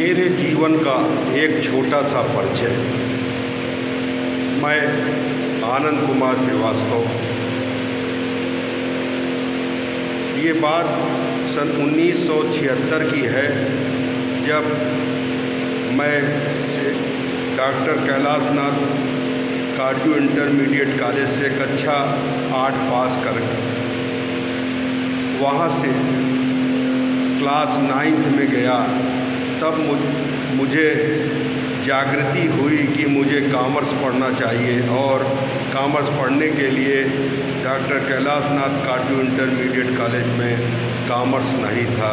मेरे जीवन का एक छोटा सा परिचय। मैं आनंद कुमार श्रीवास्तव। ये बात सन 1976 की है, जब मैं doctor Kailash Nath cardio intermediate college से कक्षा 8 पास कर वहाँ से क्लास 9th में गया। तब मुझे जागृति हुई कि मुझे कॉमर्स पढ़ना चाहिए, और कॉमर्स पढ़ने के लिए doctor Kailash Nath cardio intermediate college में कॉमर्स नहीं था।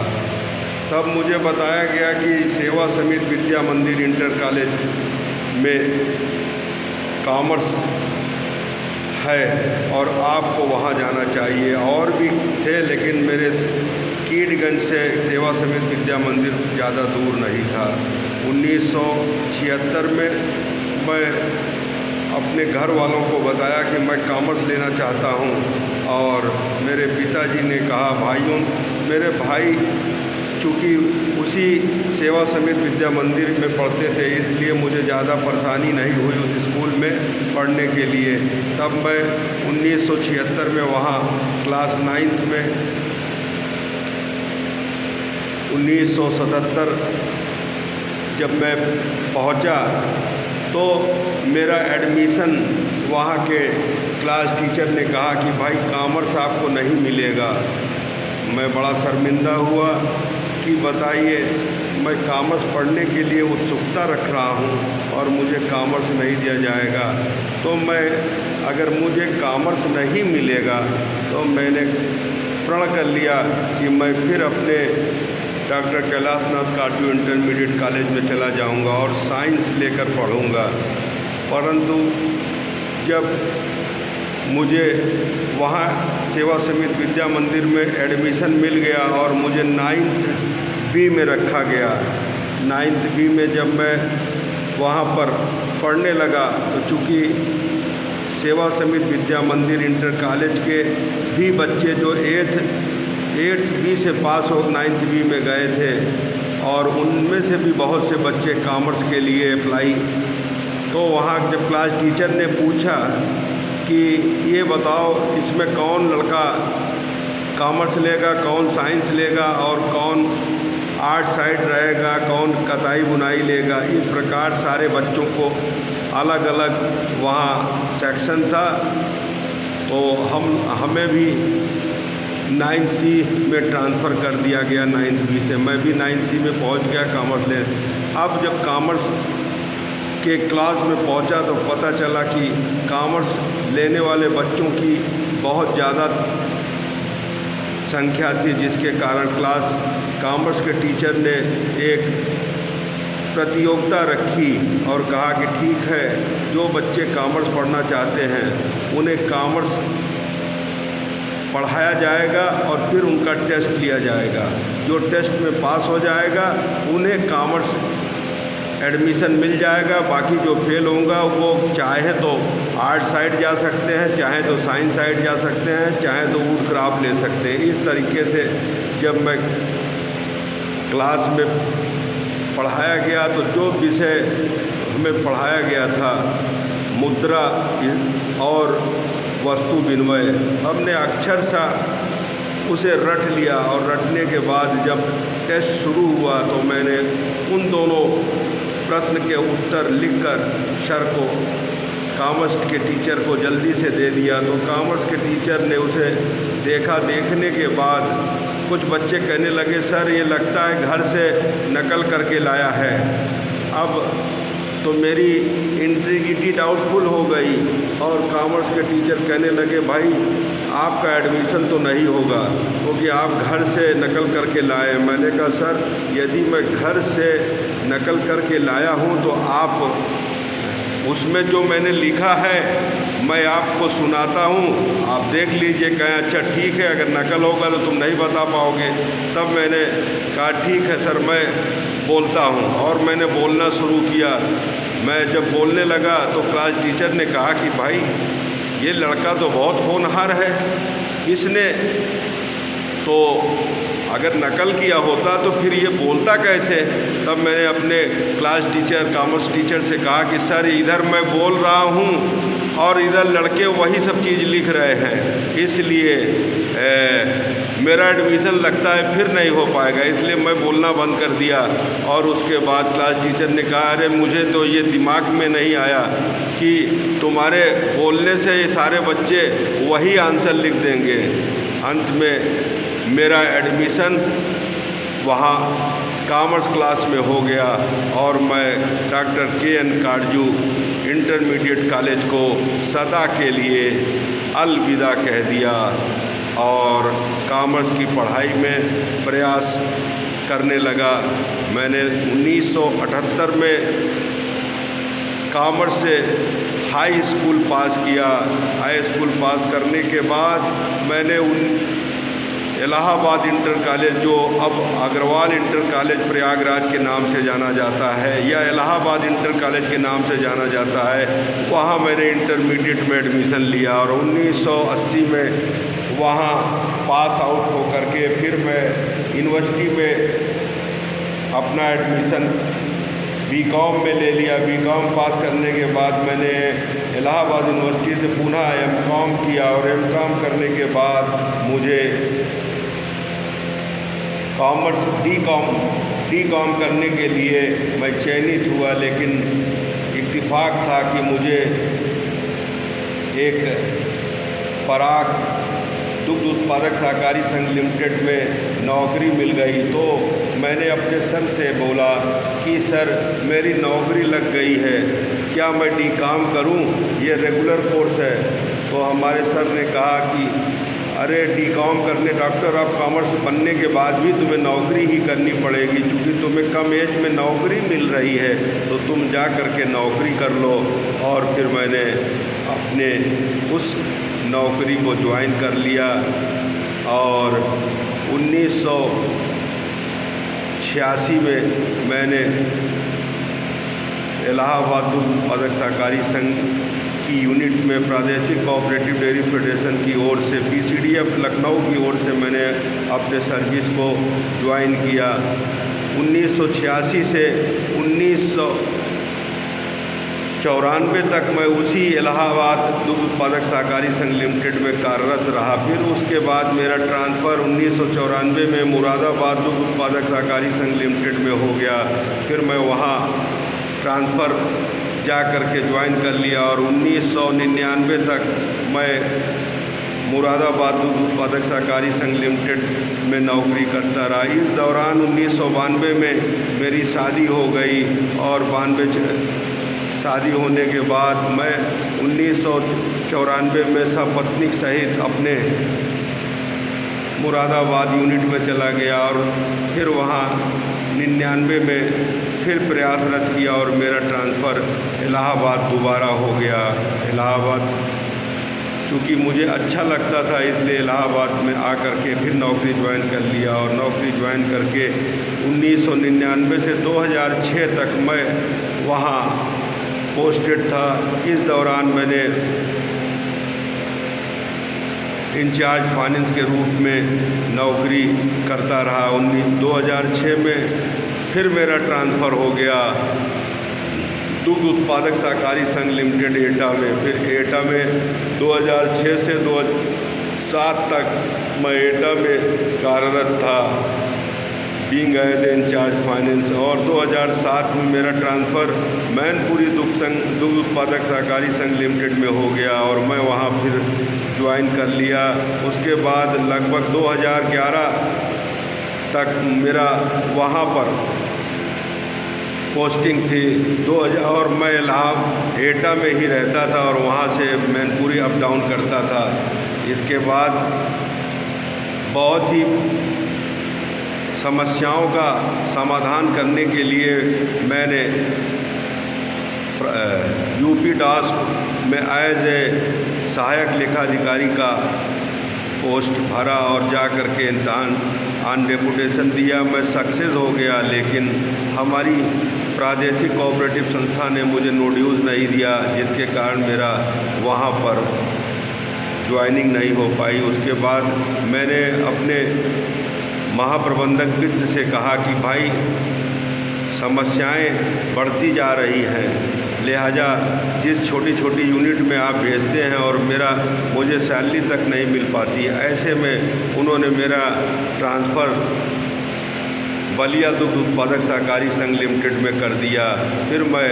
तब मुझे बताया गया कि सेवा समिति विद्या मंदिर इंटर कॉलेज में कॉमर्स है और आपको वहाँ जाना चाहिए। और भी थे, लेकिन मेरे कीडगंज से सेवा समिति विद्या मंदिर ज़्यादा दूर नहीं था। 1976 में मैं अपने घर वालों को बताया कि मैं कॉमर्स लेना चाहता हूँ, और मेरे पिताजी ने कहा, भाइयों, मेरे भाई चूँकि उसी सेवा समिति विद्या मंदिर में पढ़ते थे, इसलिए मुझे ज़्यादा परेशानी नहीं हुई उस स्कूल में पढ़ने के लिए। तब मैं 1976 में वहाँ क्लास 9th में 1977 जब मैं पहुँचा तो मेरा एडमिशन वहाँ के क्लास टीचर ने कहा कि भाई कॉमर्स आपको नहीं मिलेगा। मैं बड़ा शर्मिंदा हुआ कि बताइए, मैं कॉमर्स पढ़ने के लिए उत्सुकता रख रहा हूँ और मुझे कॉमर्स नहीं दिया जाएगा। तो मैं अगर मुझे कॉमर्स नहीं मिलेगा तो मैंने प्रण कर लिया कि मैं फिर अपने doctor Kailash Nath cardio intermediate college में चला जाऊंगा और साइंस लेकर पढ़ूंगा। परंतु जब मुझे वहाँ सेवा समिति विद्या मंदिर में एडमिशन मिल गया और मुझे 9th B में रखा गया। 9th B में जब मैं वहाँ पर पढ़ने लगा तो चूँकि सेवा समिति विद्या मंदिर इंटर कॉलेज के भी बच्चे जो 8th B से पास हो 9th B में गए थे, और उनमें से भी बहुत से बच्चे कॉमर्स के लिए अप्लाई। तो वहाँ जब क्लास टीचर ने पूछा कि ये बताओ, इसमें कौन लड़का कॉमर्स लेगा, कौन साइंस लेगा, और कौन आर्ट साइड रहेगा, कौन कताई बुनाई लेगा, इस प्रकार सारे बच्चों को अलग अलग वहाँ सेक्शन था। तो हमें भी 9C में ट्रांसफ़र कर दिया गया 9th B से। मैं भी 9C में पहुँच गया कॉमर्स ले। अब जब कॉमर्स के क्लास में पहुंचा तो पता चला कि कॉमर्स लेने वाले बच्चों की बहुत ज़्यादा संख्या थी, जिसके कारण कॉमर्स के टीचर ने एक प्रतियोगिता रखी और कहा कि ठीक है, जो बच्चे कॉमर्स पढ़ना चाहते हैं उन्हें कॉमर्स पढ़ाया जाएगा और फिर उनका टेस्ट लिया जाएगा। जो टेस्ट में पास हो जाएगा उन्हें कॉमर्स एडमिशन मिल जाएगा। बाकी जो फेल होगा वो चाहे तो आर्ट साइड जा सकते हैं, चाहे तो साइंस साइड जा सकते हैं, चाहे तो वुड क्राफ्ट ले सकते हैं। इस तरीके से जब मैं क्लास में पढ़ाया गया तो जो विषय हमें पढ़ाया गया था, मुद्रा और वस्तु विनिमय, हमने अक्षरशः उसे रट लिया। और रटने के बाद जब टेस्ट शुरू हुआ तो मैंने उन दोनों प्रश्न के उत्तर लिखकर सर को, कॉमर्स के टीचर को जल्दी से दे दिया। तो कॉमर्स के टीचर ने उसे देखा। देखने के बाद कुछ बच्चे कहने लगे, सर ये लगता है घर से नकल करके लाया है। अब तो मेरी इंटीग्रिटी डाउटफुल हो गई, और कॉमर्स के टीचर कहने लगे, भाई आपका एडमिशन तो नहीं होगा क्योंकि आप घर से नकल करके लाए। मैंने कहा, सर यदि मैं घर से नकल करके लाया हूँ तो आप उसमें जो मैंने लिखा है मैं आपको सुनाता हूँ, आप देख लीजिए। कहें अच्छा ठीक है, अगर नकल होगा तो तुम नहीं बता पाओगे। तब मैंने कहा ठीक है सर, मैं बोलता हूँ, और मैंने बोलना शुरू किया। मैं जब बोलने लगा तो क्लास टीचर ने कहा कि भाई ये लड़का तो बहुत होनहार है, इसने तो अगर नकल किया होता तो फिर ये बोलता कैसे। तब मैंने अपने क्लास टीचर, कॉमर्स टीचर से कहा कि सर इधर मैं बोल रहा हूँ और इधर लड़के वही सब चीज़ लिख रहे हैं, इसलिए मेरा एडमिशन लगता है फिर नहीं हो पाएगा, इसलिए मैं बोलना बंद कर दिया। और उसके बाद क्लास टीचर ने कहा अरे मुझे तो ये दिमाग में नहीं आया कि तुम्हारे बोलने से ये सारे बच्चे वही आंसर लिख देंगे। अंत में मेरा एडमिशन वहाँ कॉमर्स क्लास में हो गया और मैं doctor KN Katju intermediate college को सदा के लिए अलविदा कह दिया और कॉमर्स की पढ़ाई में प्रयास करने लगा। मैंने 1978 में कॉमर्स से हाई स्कूल पास किया। हाई स्कूल पास करने के बाद मैंने इलाहाबाद इंटर कॉलेज, जो अब अग्रवाल इंटर कॉलेज प्रयागराज के नाम से जाना जाता है या इलाहाबाद इंटर कॉलेज के नाम से जाना जाता है, वहाँ मैंने इंटरमीडिएट में एडमिशन लिया और 1980 में वहाँ पास आउट होकर के फिर मैं यूनिवर्सिटी में अपना एडमिशन BCom में ले लिया। BCom पास करने के बाद मैंने इलाहाबाद यूनिवर्सिटी से पुनः MCom किया और MCom करने के बाद मुझे कॉमर्स DCom करने के लिए मैं चयनित हुआ, लेकिन इत्तेफाक था कि मुझे एक पराग दुग्ध उत्पादक सहकारी संघ लिमिटेड में नौकरी मिल गई। तो मैंने अपने सर से बोला कि सर मेरी नौकरी लग गई है, क्या मैं DCom करूं? ये रेगुलर कोर्स है। तो हमारे सर ने कहा कि अरे DCom करने, डॉक्टर ऑफ कॉमर्स बनने के बाद भी तुम्हें नौकरी ही करनी पड़ेगी, क्योंकि तुम्हें कम एज में नौकरी मिल रही है, तो तुम जा कर के नौकरी कर लो। और फिर मैंने अपने उस नौकरी को ज्वाइन कर लिया और 1986 में मैंने इलाहाबाद दुग्ध उत्पादक सहकारी संघ की यूनिट में प्रादेशिक कोऑपरेटिव डेयरी फेडरेशन की ओर से PCDF लखनऊ की ओर से मैंने अपने सर्विस को ज्वाइन किया। 1986 से 1994 तक मैं उसी इलाहाबाद दुग्ध उत्पादक सहकारी संघ लिमिटेड में कार्यरत रहा। फिर उसके बाद मेरा ट्रांसफ़र 1994 में मुरादाबाद दुग्ध उत्पादक सहकारी संघ लिमिटेड में हो गया। फिर मैं वहाँ ट्रांसफ़र जा कर के ज्वाइन कर लिया और 1999 तक मैं मुरादाबाद दुग्ध उत्पादक सहकारी संघ लिमिटेड में नौकरी करता रहा। इस दौरान 1992 में मेरी शादी हो गई और 92 शादी होने के बाद मैं 1994 में सपत्नीक सहित अपने मुरादाबाद यूनिट में चला गया और फिर वहाँ 99 में फिर प्रयासरत किया और मेरा ट्रांसफ़र इलाहाबाद दोबारा हो गया। इलाहाबाद चूँकि मुझे अच्छा लगता था, इसलिए इलाहाबाद में आकर के फिर नौकरी ज्वाइन कर लिया और नौकरी ज्वाइन करके 1999 से 2006 तक मैं वहाँ पोस्टेड था। इस दौरान मैंने इंचार्ज फाइनेंस के रूप में नौकरी करता रहा। 2006 में फिर मेरा ट्रांसफ़र हो गया दुग्ध उत्पादक सहकारी संघ लिमिटेड एटा में। फिर एटा में 2006 से 2007 तक मैं एटा में कार्यरत था, बीइंग एज इंचार्ज फाइनेंस। और 2007 में मेरा ट्रांसफ़र मैनपुरी दुग्ध उत्पादक सहकारी संघ लिमिटेड में हो गया और मैं वहाँ फिर ज्वाइन कर लिया। उसके बाद लगभग 2011 तक मेरा वहाँ पर पोस्टिंग थी 2000 और मैं इलाहाबाद एटा में ही रहता था और वहाँ से मैनपुरी अप डाउन करता था। इसके बाद बहुत ही समस्याओं का समाधान करने के लिए मैंने यूपी डास्क में एज ए सहायक लेखाधिकारी का पोस्ट भरा और जा कर के इम्तहान ऑन डेपुटेशन दिया। मैं सक्सेस हो गया, लेकिन हमारी प्रादेशिक कोऑपरेटिव संस्था ने मुझे नोड्यूज नहीं दिया, जिसके कारण मेरा वहाँ पर ज्वाइनिंग नहीं हो पाई। उसके बाद मैंने अपने महाप्रबंधक वित्त से कहा कि भाई समस्याएं बढ़ती जा रही हैं, लिहाजा जिस छोटी छोटी यूनिट में आप भेजते हैं और मुझे सैलरी तक नहीं मिल पाती है, ऐसे में उन्होंने मेरा ट्रांसफ़र बलिया दुग्ध उत्पादक सहकारी संघ लिमिटेड में कर दिया। फिर मैं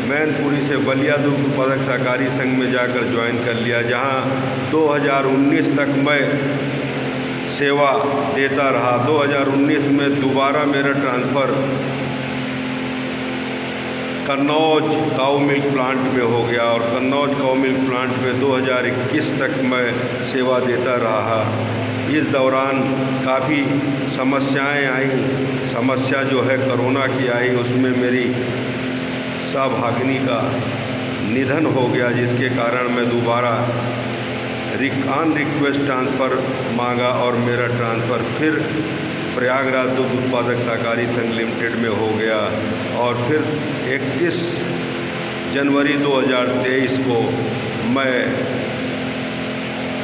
मैनपुरी से बलिया दुग्ध उत्पादक सहकारी संघ में जाकर ज्वाइन कर लिया, जहां 2019 तक मैं सेवा देता रहा। 2019 में दोबारा मेरा ट्रांसफ़र कन्नौज काऊ मिल्क प्लांट में हो गया और कन्नौज काऊ मिल्क प्लांट में 2021 तक मैं सेवा देता रहा। इस दौरान काफ़ी समस्याएं आई। समस्या जो है कोरोना की आई, उसमें मेरी सौभागिनी का निधन हो गया, जिसके कारण मैं दोबारा ऑन रिक्वेस्ट ट्रांसफ़र मांगा और मेरा ट्रांसफ़र फिर प्रयागराज दुग्ध उत्पादक सहकारी संघ लिमिटेड में हो गया। और फिर 31 जनवरी 2023 को मैं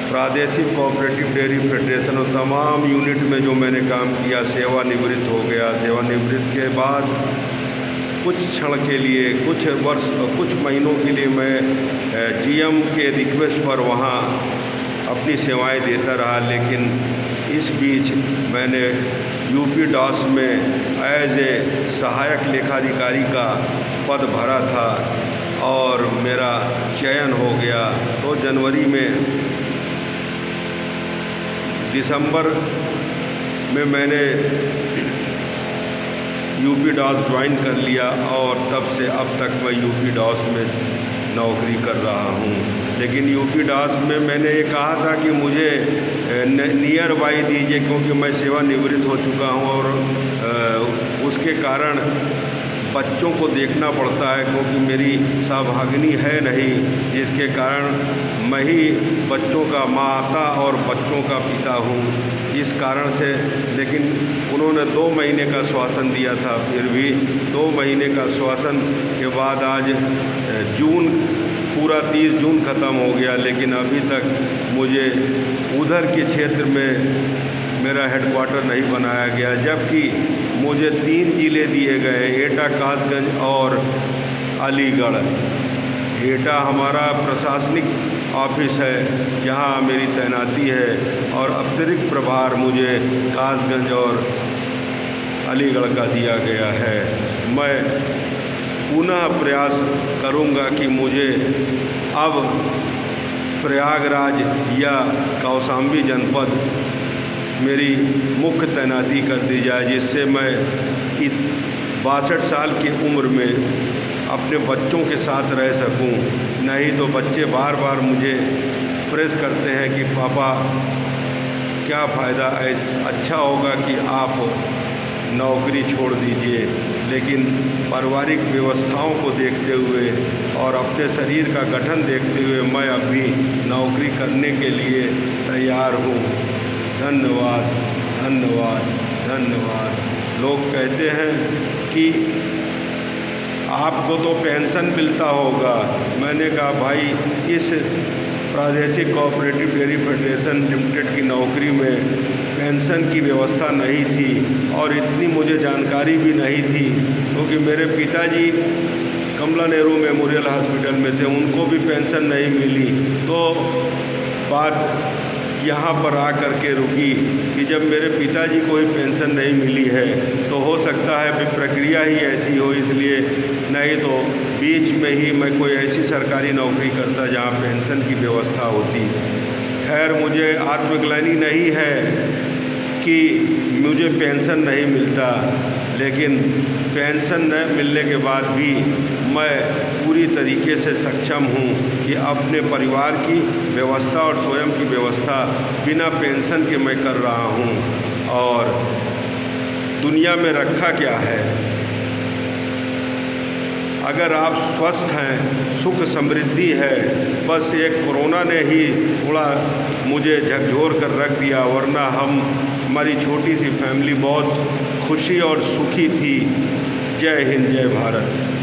प्रादेशिक कोऑपरेटिव डेयरी फेडरेशन और तमाम यूनिट में जो मैंने काम किया सेवानिवृत्त हो गया। सेवानिवृत्त के बाद कुछ क्षण के लिए, कुछ महीनों के लिए मैं जीएम के रिक्वेस्ट पर वहाँ अपनी सेवाएं देता रहा, लेकिन इस बीच मैंने यूपी डॉस में एज ए सहायक लेखाधिकारी का पद भरा था और मेरा चयन हो गया। तो जनवरी में दिसंबर में मैंने यूपी डॉस ज्वाइन कर लिया और तब से अब तक मैं यूपी डॉस में नौकरी कर रहा हूँ। लेकिन यूपी डॉस में मैंने ये कहा था कि मुझे नियर बाई दीजिए, क्योंकि मैं सेवानिवृत्त हो चुका हूँ और उसके कारण बच्चों को देखना पड़ता है, क्योंकि मेरी सौभागिनी है नहीं, जिसके कारण मैं ही बच्चों का माता और बच्चों का पिता हूँ। इस कारण से लेकिन उन्होंने 2 महीने का श्वासन दिया था, फिर भी 2 महीने का श्वासन के बाद आज जून पूरा 30 जून ख़त्म हो गया, लेकिन अभी तक मुझे उधर के क्षेत्र में मेरा हेडक्वार्टर नहीं बनाया गया, जबकि मुझे 3 ज़िले दिए गए, एटा, कासगंज और अलीगढ़। एटा हमारा प्रशासनिक ऑफिस है जहां मेरी तैनाती है और अतिरिक्त प्रभार मुझे कासगंज और अलीगढ़ का दिया गया है। मैं पुनः प्रयास करूंगा कि मुझे अब प्रयागराज या कौशाम्बी जनपद मेरी मुख्य तैनाती कर दी जाए, जिससे मैं 62 साल की उम्र में अपने बच्चों के साथ रह सकूं। नहीं तो बच्चे बार बार मुझे प्रेस करते हैं कि पापा क्या फ़ायदा, अच्छा होगा कि आप नौकरी छोड़ दीजिए, लेकिन पारिवारिक व्यवस्थाओं को देखते हुए और अपने शरीर का गठन देखते हुए मैं अभी नौकरी करने के लिए तैयार हूँ। धन्यवाद, धन्यवाद, धन्यवाद। लोग कहते हैं कि आपको तो पेंशन मिलता होगा। मैंने कहा भाई, इस प्रादेशिक कोऑपरेटिव डेयरी फेडरेशन लिमिटेड की नौकरी में पेंशन की व्यवस्था नहीं थी और इतनी मुझे जानकारी भी नहीं थी, क्योंकि मेरे पिताजी कमला नेहरू मेमोरियल हॉस्पिटल में थे, उनको भी पेंशन नहीं मिली। तो बात यहाँ पर आकर के रुकी कि जब मेरे पिताजी को ही पेंशन नहीं मिली है तो हो सकता है कि प्रक्रिया ही ऐसी हो, इसलिए नहीं तो बीच में ही मैं कोई ऐसी सरकारी नौकरी करता जहाँ पेंशन की व्यवस्था होती। खैर, मुझे आत्मग्लानि नहीं है कि मुझे पेंशन नहीं मिलता, लेकिन पेंशन न मिलने के बाद भी मैं पूरी तरीके से सक्षम हूँ कि अपने परिवार की व्यवस्था और स्वयं की व्यवस्था बिना पेंशन के मैं कर रहा हूँ। और दुनिया में रखा क्या है, अगर आप स्वस्थ हैं, सुख समृद्धि है, बस एक कोरोना ने ही थोड़ा मुझे झकझोर कर रख दिया, वरना हमारी छोटी सी फैमिली बहुत खुशी और सुखी थी। जय हिंद, जय भारत।